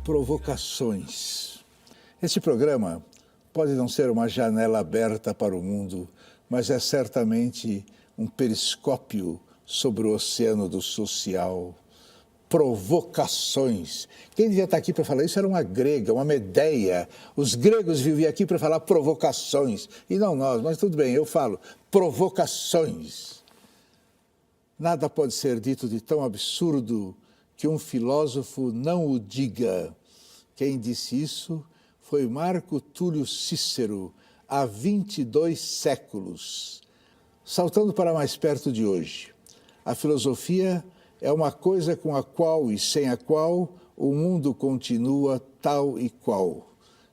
Provocações. Este programa pode não ser uma janela aberta para o mundo, mas é certamente um periscópio sobre o oceano do social. Provocações. Quem devia estar aqui para falar isso era uma grega, uma Medeia. Os gregos viviam aqui para falar provocações. E não nós, mas tudo bem, eu falo provocações. Nada pode ser dito de tão absurdo que um filósofo não o diga. Quem disse isso foi Marco Túlio Cícero, há 22 séculos. Saltando para mais perto de hoje, a filosofia é uma coisa com a qual e sem a qual o mundo continua tal e qual.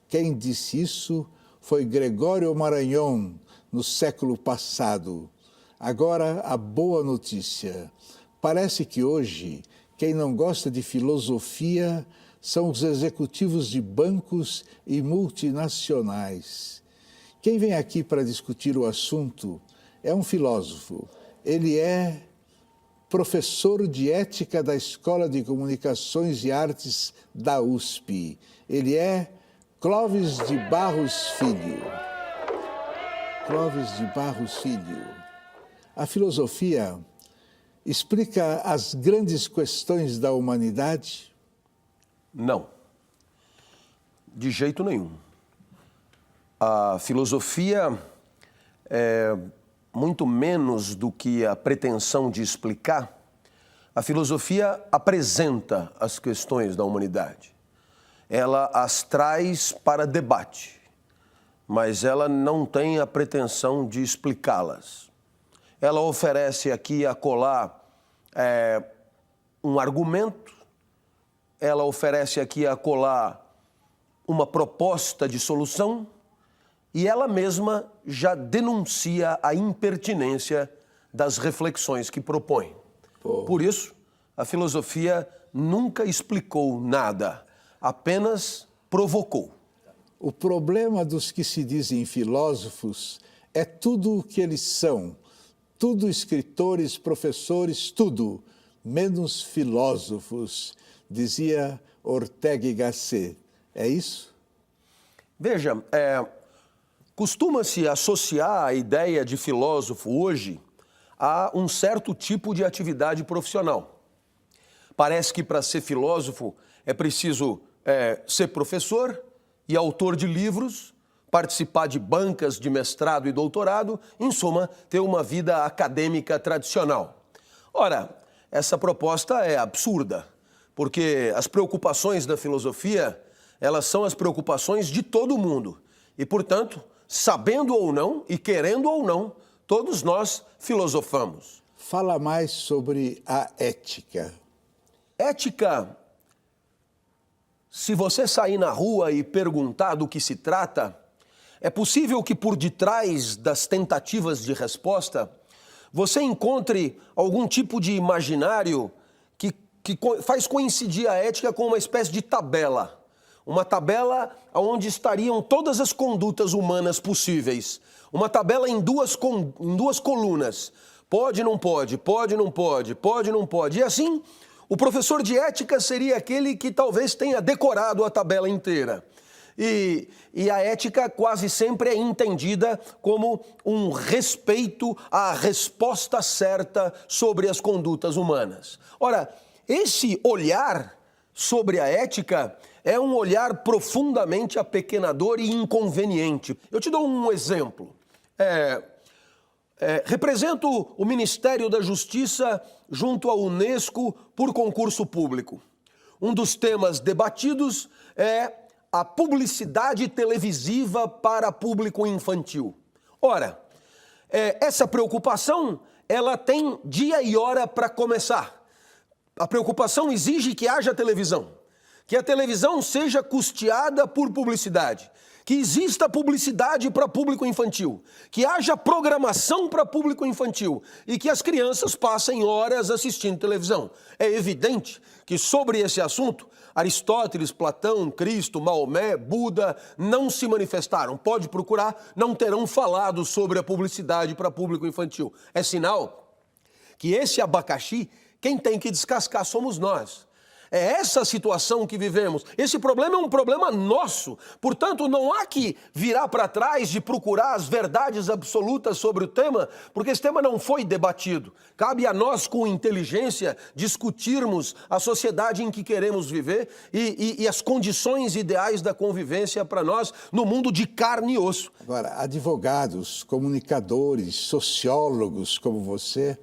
Quem disse isso foi Gregório Marañón, no século passado. Agora, a boa notícia. Parece que hoje, quem não gosta de filosofia são os executivos de bancos e multinacionais. Quem vem aqui para discutir o assunto é um filósofo. Ele é professor de ética da Escola de Comunicações e Artes da USP. Ele é Clóvis de Barros Filho. Clóvis de Barros Filho. A filosofia explica as grandes questões da humanidade? Não, de jeito nenhum. A filosofia é muito menos do que a pretensão de explicar. A filosofia apresenta as questões da humanidade. Ela as traz para debate, mas ela não tem a pretensão de explicá-las. Ela oferece aqui e acolá um argumento, ela oferece aqui e acolá uma proposta de solução e ela mesma já denuncia a impertinência das reflexões que propõe. Por isso, a filosofia nunca explicou nada, apenas provocou. O problema dos que se dizem filósofos é tudo o que eles são. Tudo escritores, professores, tudo, menos filósofos, dizia Ortega y Gasset. É isso? Veja, costuma-se associar a ideia de filósofo hoje a um certo tipo de atividade profissional. Parece que para ser filósofo é preciso ser professor e autor de livros, participar de bancas de mestrado e doutorado, em suma, ter uma vida acadêmica tradicional. Ora, essa proposta é absurda, porque as preocupações da filosofia, elas são as preocupações de todo mundo. E, portanto, sabendo ou não e querendo ou não, todos nós filosofamos. Fala mais sobre a ética. Ética, se você sair na rua e perguntar do que se trata, é possível que por detrás das tentativas de resposta, você encontre algum tipo de imaginário que faz coincidir a ética com uma espécie de tabela. Uma tabela onde estariam todas as condutas humanas possíveis. Uma tabela em duas colunas. Pode, não pode, pode, não pode, pode, não pode. E assim, o professor de ética seria aquele que talvez tenha decorado a tabela inteira. E a ética quase sempre é entendida como um respeito à resposta certa sobre as condutas humanas. Ora, esse olhar sobre a ética é um olhar profundamente apequenador e inconveniente. Eu te dou um exemplo. Represento o Ministério da Justiça junto à Unesco por concurso público. Um dos temas debatidos é a publicidade televisiva para público infantil. Ora, essa preocupação, ela tem dia e hora para começar. A preocupação exige que haja televisão, que a televisão seja custeada por publicidade, que exista publicidade para público infantil, que haja programação para público infantil e que as crianças passem horas assistindo televisão. É evidente que sobre esse assunto, Aristóteles, Platão, Cristo, Maomé, Buda não se manifestaram. Pode procurar, não terão falado sobre a publicidade para público infantil. É sinal que esse abacaxi, quem tem que descascar somos nós. É essa a situação que vivemos. Esse problema é um problema nosso. Portanto, não há que virar para trás de procurar as verdades absolutas sobre o tema, porque esse tema não foi debatido. Cabe a nós, com inteligência, discutirmos a sociedade em que queremos viver e as condições ideais da convivência para nós no mundo de carne e osso. Agora, advogados, comunicadores, sociólogos como você,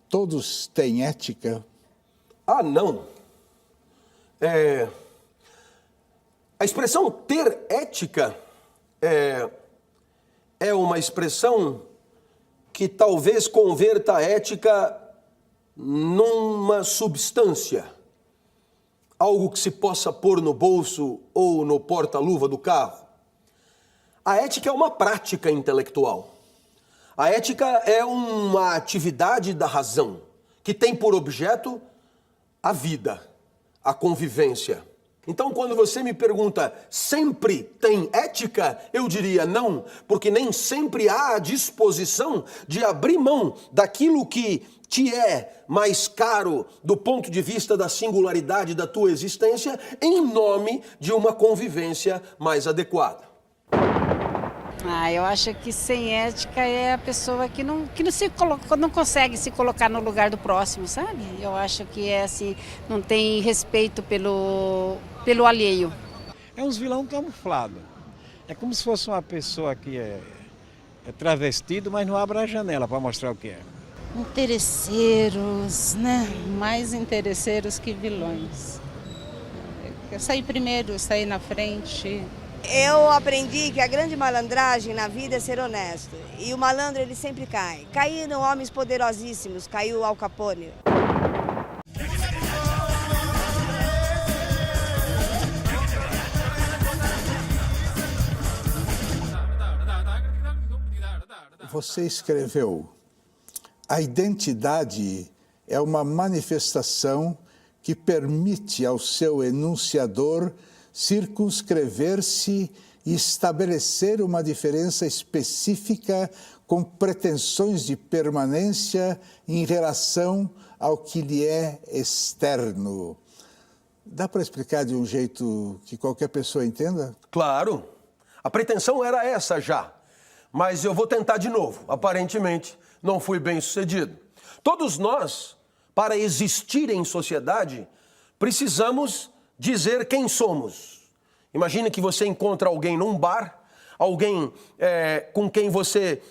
todos têm ética? Ah, não. A expressão ter ética é uma expressão que talvez converta a ética numa substância, algo que se possa pôr no bolso ou no porta-luva do carro. A ética é uma prática intelectual. A ética é uma atividade da razão que tem por objeto a vida, a convivência. Então, quando você me pergunta, sempre tem ética? Eu diria não, porque nem sempre há a disposição de abrir mão daquilo que te é mais caro do ponto de vista da singularidade da tua existência em nome de uma convivência mais adequada. Eu acho que sem ética é a pessoa que não consegue se colocar no lugar do próximo, sabe? Eu acho que é assim, não tem respeito pelo alheio. É uns vilão camuflado. É como se fosse uma pessoa que é travestido, mas não abre a janela para mostrar o que é. Interesseiros, né? Mais interesseiros que vilões. Eu saí primeiro, eu saí na frente. Eu aprendi que a grande malandragem na vida é ser honesto. E o malandro, ele sempre cai. Caíram homens poderosíssimos, caiu Al Capone. Você escreveu: a identidade é uma manifestação que permite ao seu enunciador circunscrever-se e estabelecer uma diferença específica com pretensões de permanência em relação ao que lhe é externo. Dá para explicar de um jeito que qualquer pessoa entenda? Claro, a pretensão era essa já, mas eu vou tentar de novo. Aparentemente, não fui bem sucedido. Todos nós, para existir em sociedade, precisamos dizer quem somos. Imagine que você encontra alguém num bar, alguém com quem você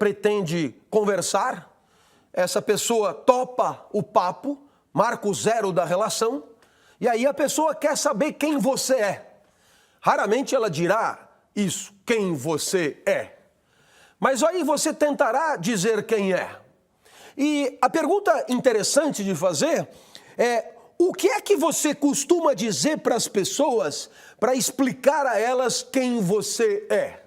pretende conversar, essa pessoa topa o papo, marca o zero da relação, e aí a pessoa quer saber quem você é. Raramente ela dirá isso, quem você é. Mas aí você tentará dizer quem é. E a pergunta interessante de fazer é: o que é que você costuma dizer para as pessoas para explicar a elas quem você é?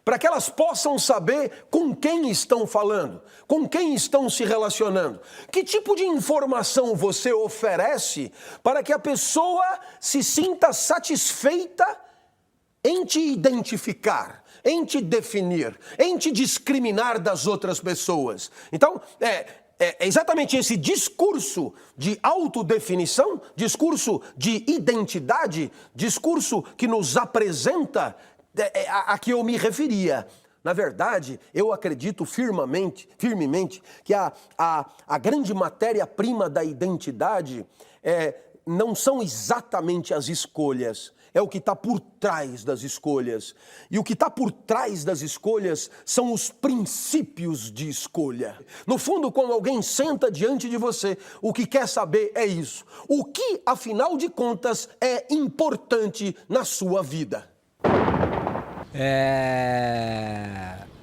Para que elas possam saber com quem estão falando, com quem estão se relacionando. Que tipo de informação você oferece para que a pessoa se sinta satisfeita em te identificar, em te definir, em te discriminar das outras pessoas? Então, é exatamente esse discurso de autodefinição, discurso de identidade, discurso que nos apresenta a que eu me referia. Na verdade, eu acredito firmemente que a grande matéria-prima da identidade não são exatamente as escolhas, é o que está por trás das escolhas. E o que está por trás das escolhas são os princípios de escolha. No fundo, quando alguém senta diante de você, o que quer saber é isso. O que, afinal de contas, é importante na sua vida?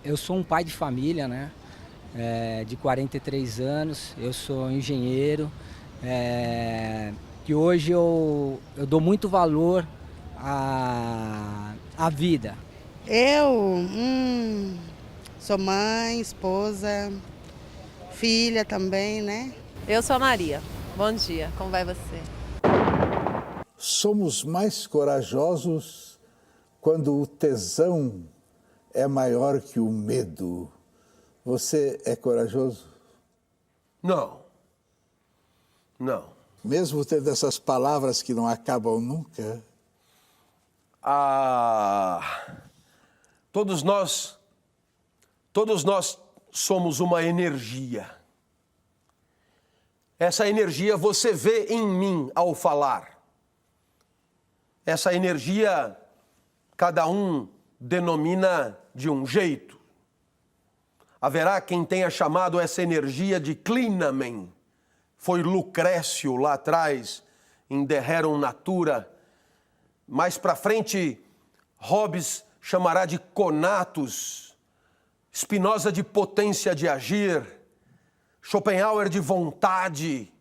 Eu sou um pai de família, né? De 43 anos, eu sou engenheiro, que hoje eu dou muito valor à vida. Eu sou mãe, esposa, filha também, né? Eu sou a Maria. Bom dia, como vai você? Somos mais corajosos quando o tesão é maior que o medo. Você é corajoso? Não. Não. Mesmo tendo essas palavras que não acabam nunca? Todos nós somos uma energia. Essa energia você vê em mim ao falar. Essa energia cada um denomina de um jeito. Haverá quem tenha chamado essa energia de clinamen. Foi Lucrécio lá atrás, em De Rerum Natura. Mais para frente, Hobbes chamará de conatus, Spinoza de potência de agir, Schopenhauer de vontade,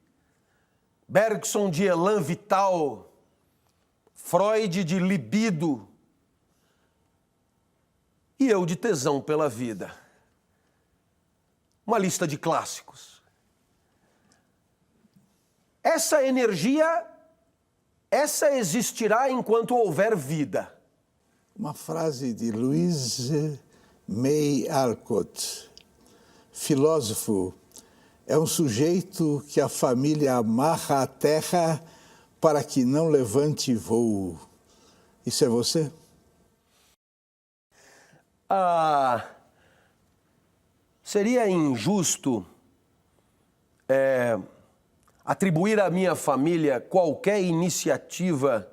Bergson de elan vital, Freud de libido e eu de tesão pela vida. Uma lista de clássicos. Essa energia, essa existirá enquanto houver vida. Uma frase de Louise May Alcott, filósofo, é um sujeito que a família amarra à terra para que não levante voo. Isso é você? Seria injusto atribuir à minha família qualquer iniciativa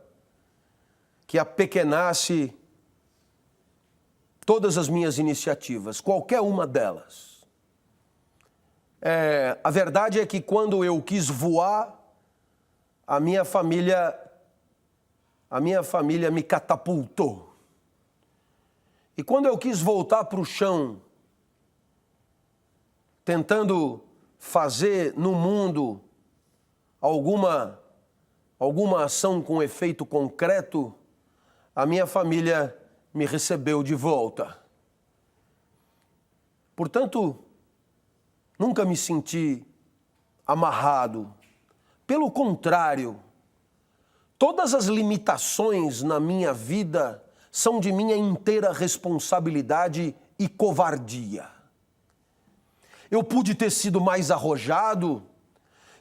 que apequenasse todas as minhas iniciativas, qualquer uma delas. A verdade é que quando eu quis voar, a minha família me catapultou. E quando eu quis voltar para o chão, tentando fazer no mundo alguma ação com efeito concreto, a minha família me recebeu de volta. Portanto, nunca me senti amarrado. Pelo contrário, todas as limitações na minha vida são de minha inteira responsabilidade e covardia. Eu pude ter sido mais arrojado,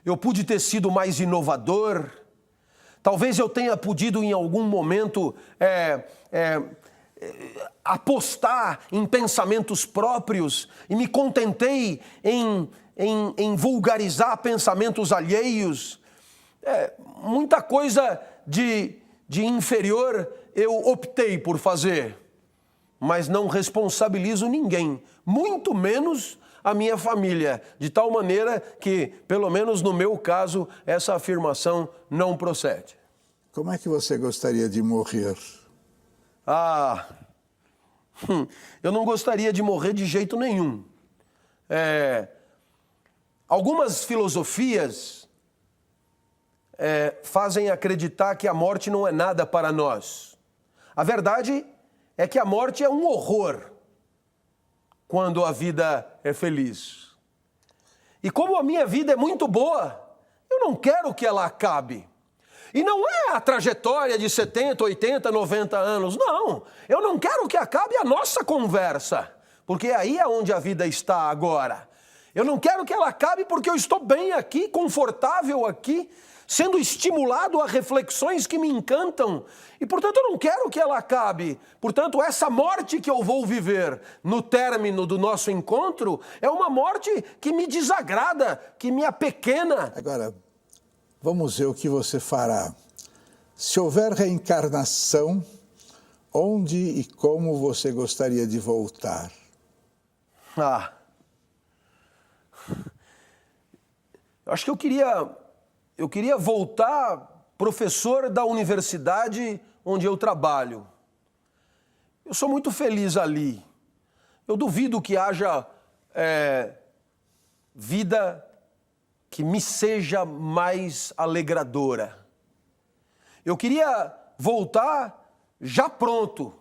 eu pude ter sido mais inovador, talvez eu tenha podido em algum momento apostar em pensamentos próprios e me contentei em vulgarizar pensamentos alheios. Muita coisa de inferior eu optei por fazer, mas não responsabilizo ninguém, muito menos a minha família, de tal maneira que, pelo menos no meu caso, essa afirmação não procede. Como é que você gostaria de morrer? Eu não gostaria de morrer de jeito nenhum. Algumas filosofias fazem acreditar que a morte não é nada para nós. A verdade é que a morte é um horror quando a vida é feliz. E como a minha vida é muito boa, eu não quero que ela acabe. E não é a trajetória de 70, 80, 90 anos, não. Eu não quero que acabe a nossa conversa, porque aí é onde a vida está agora. Eu não quero que ela acabe porque eu estou bem aqui, confortável aqui, sendo estimulado a reflexões que me encantam. E, portanto, eu não quero que ela acabe. Portanto, essa morte que eu vou viver no término do nosso encontro é uma morte que me desagrada, que me apequena. Agora, vamos ver o que você fará. Se houver reencarnação, onde e como você gostaria de voltar? Acho que eu queria voltar professor da universidade onde eu trabalho. Eu sou muito feliz ali. Eu duvido que haja vida que me seja mais alegradora. Eu queria voltar já pronto,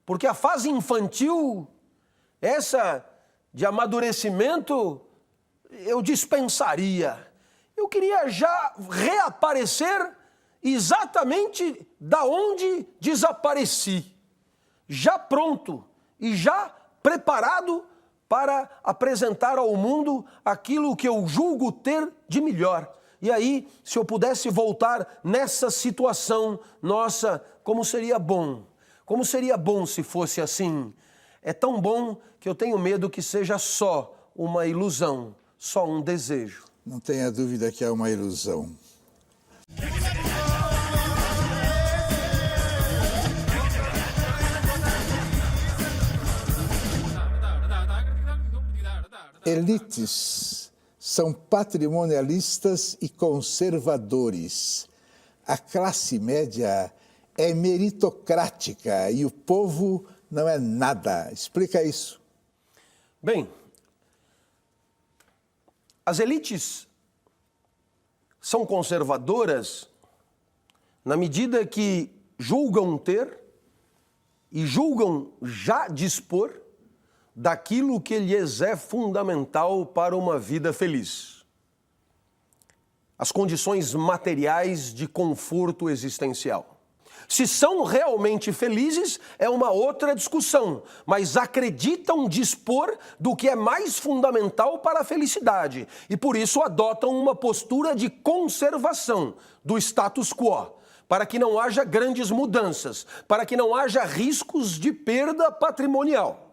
porque a fase infantil, essa de amadurecimento, eu dispensaria. Eu queria já reaparecer exatamente da onde desapareci, já pronto e já preparado para apresentar ao mundo aquilo que eu julgo ter de melhor, E aí, se eu pudesse voltar nessa situação, nossa, como seria bom. Como seria bom se fosse assim. É tão bom que eu tenho medo que seja só uma ilusão, só um desejo. Não tenha dúvida que é uma ilusão. Elites são patrimonialistas e conservadores. A classe média é meritocrática e o povo não é nada. Explica isso. Bem, as elites são conservadoras na medida que julgam ter e julgam já dispor daquilo que lhes é fundamental para uma vida feliz. As condições materiais de conforto existencial. Se são realmente felizes, é uma outra discussão, mas acreditam dispor do que é mais fundamental para a felicidade e, por isso, adotam uma postura de conservação do status quo, para que não haja grandes mudanças, para que não haja riscos de perda patrimonial.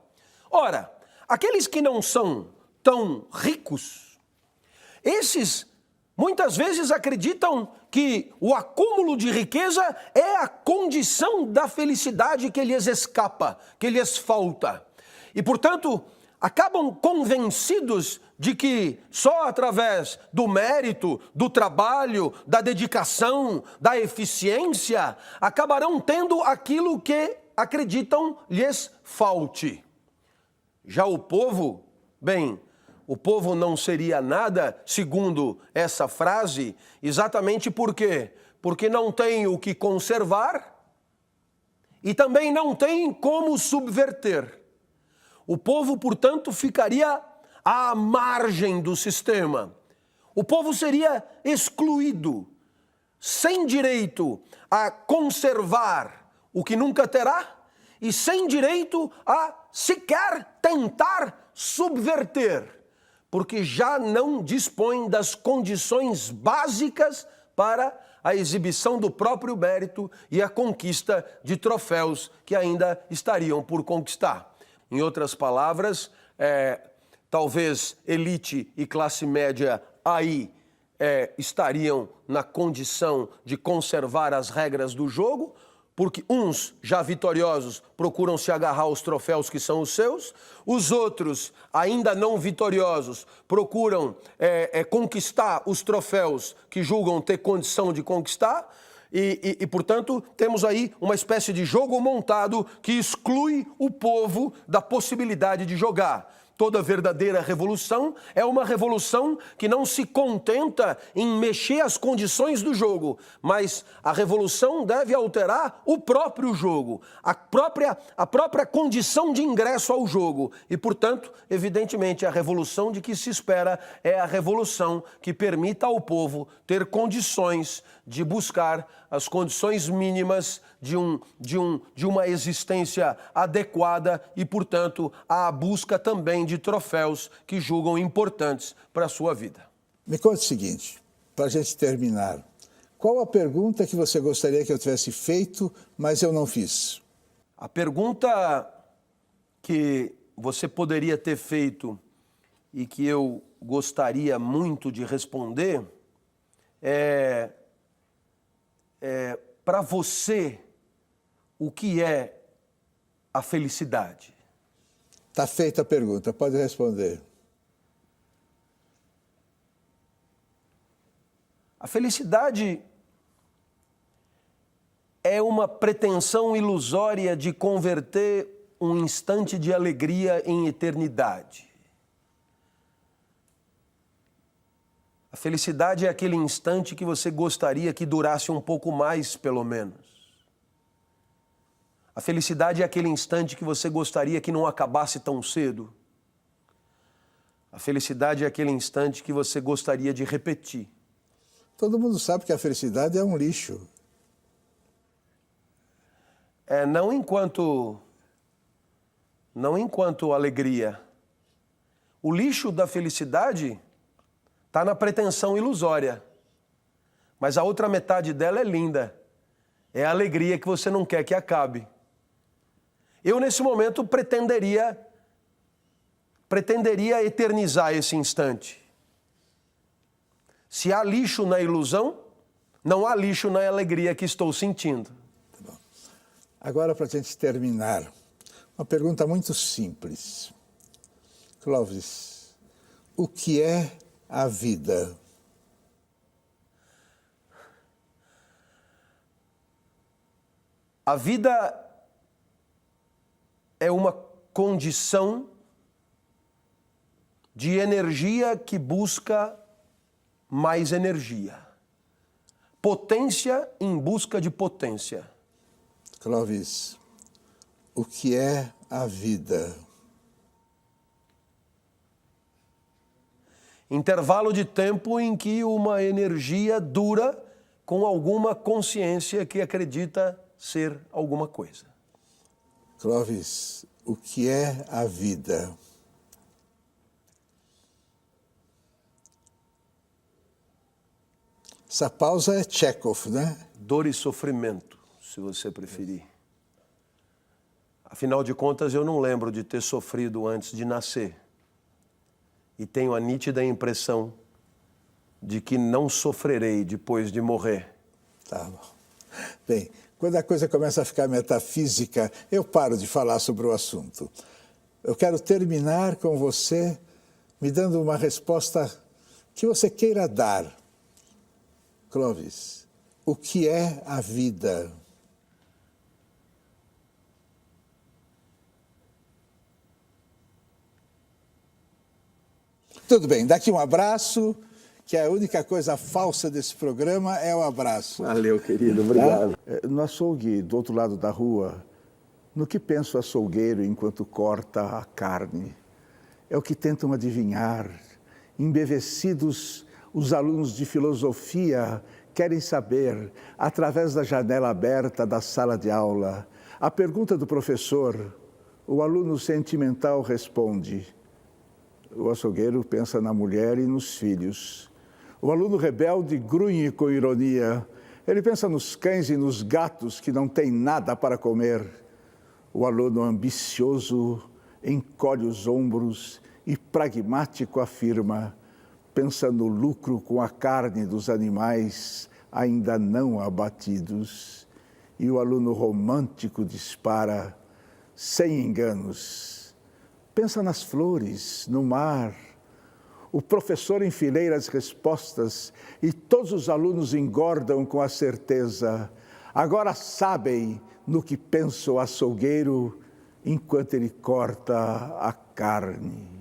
Ora, aqueles que não são tão ricos, esses muitas vezes acreditam que o acúmulo de riqueza é a condição da felicidade que lhes escapa, que lhes falta. E, portanto, acabam convencidos de que só através do mérito, do trabalho, da dedicação, da eficiência, acabarão tendo aquilo que acreditam lhes falte. Já o povo, bem, o povo não seria nada, segundo essa frase, exatamente por quê? Porque não tem o que conservar e também não tem como subverter. O povo, portanto, ficaria à margem do sistema. O povo seria excluído, sem direito a conservar o que nunca terá e sem direito a sequer tentar subverter, porque já não dispõe das condições básicas para a exibição do próprio mérito e a conquista de troféus que ainda estariam por conquistar. Em outras palavras, talvez elite e classe média aí estariam na condição de conservar as regras do jogo, porque uns, já vitoriosos, procuram se agarrar aos troféus que são os seus, os outros, ainda não vitoriosos, procuram conquistar os troféus que julgam ter condição de conquistar, e, portanto, temos aí uma espécie de jogo montado que exclui o povo da possibilidade de jogar. Toda verdadeira revolução é uma revolução que não se contenta em mexer as condições do jogo, mas a revolução deve alterar o próprio jogo, a própria condição de ingresso ao jogo. E, portanto, evidentemente, a revolução de que se espera é a revolução que permita ao povo ter condições de buscar as condições mínimas de uma existência adequada e, portanto, a busca também de troféus que julgam importantes para a sua vida. Me conte o seguinte, para a gente terminar. Qual a pergunta que você gostaria que eu tivesse feito, mas eu não fiz? A pergunta que você poderia ter feito e que eu gostaria muito de responder é para você, o que é a felicidade? Está feita a pergunta, pode responder. A felicidade é uma pretensão ilusória de converter um instante de alegria em eternidade. A felicidade é aquele instante que você gostaria que durasse um pouco mais, pelo menos. A felicidade é aquele instante que você gostaria que não acabasse tão cedo. A felicidade é aquele instante que você gostaria de repetir. Todo mundo sabe que a felicidade é um lixo. Não enquanto alegria. O lixo da felicidade está na pretensão ilusória. Mas a outra metade dela é linda. É a alegria que você não quer que acabe. Eu, nesse momento, pretenderia eternizar esse instante. Se há lixo na ilusão, não há lixo na alegria que estou sentindo. Tá bom. Agora, para a gente terminar, uma pergunta muito simples. Clóvis, o que é a vida? A vida é uma condição de energia que busca mais energia. Potência em busca de potência. Clóvis, o que é a vida? Intervalo de tempo em que uma energia dura com alguma consciência que acredita ser alguma coisa. Clóvis, o que é a vida? Essa pausa é Tchekhov, né? Dor e sofrimento, se você preferir. Afinal de contas, eu não lembro de ter sofrido antes de nascer. E tenho a nítida impressão de que não sofrerei depois de morrer. Tá bom. Bem, quando a coisa começa a ficar metafísica, eu paro de falar sobre o assunto. Eu quero terminar com você me dando uma resposta que você queira dar. Clóvis, o que é a vida? Tudo bem, daqui um abraço, que a única coisa falsa desse programa é o abraço. Valeu, querido, obrigado. No açougue, do outro lado da rua, no que pensa o açougueiro enquanto corta a carne? É o que tentam adivinhar. Embevecidos, os alunos de filosofia querem saber, através da janela aberta da sala de aula, a pergunta do professor, o aluno sentimental responde. O açougueiro pensa na mulher e nos filhos. O aluno rebelde grunhe com ironia. Ele pensa nos cães e nos gatos que não têm nada para comer. O aluno ambicioso encolhe os ombros e pragmático afirma, pensa no lucro com a carne dos animais ainda não abatidos. E o aluno romântico dispara, sem enganos, pensa nas flores, no mar. O professor enfileira as respostas e todos os alunos engordam com a certeza. Agora sabem no que pensa o açougueiro enquanto ele corta a carne.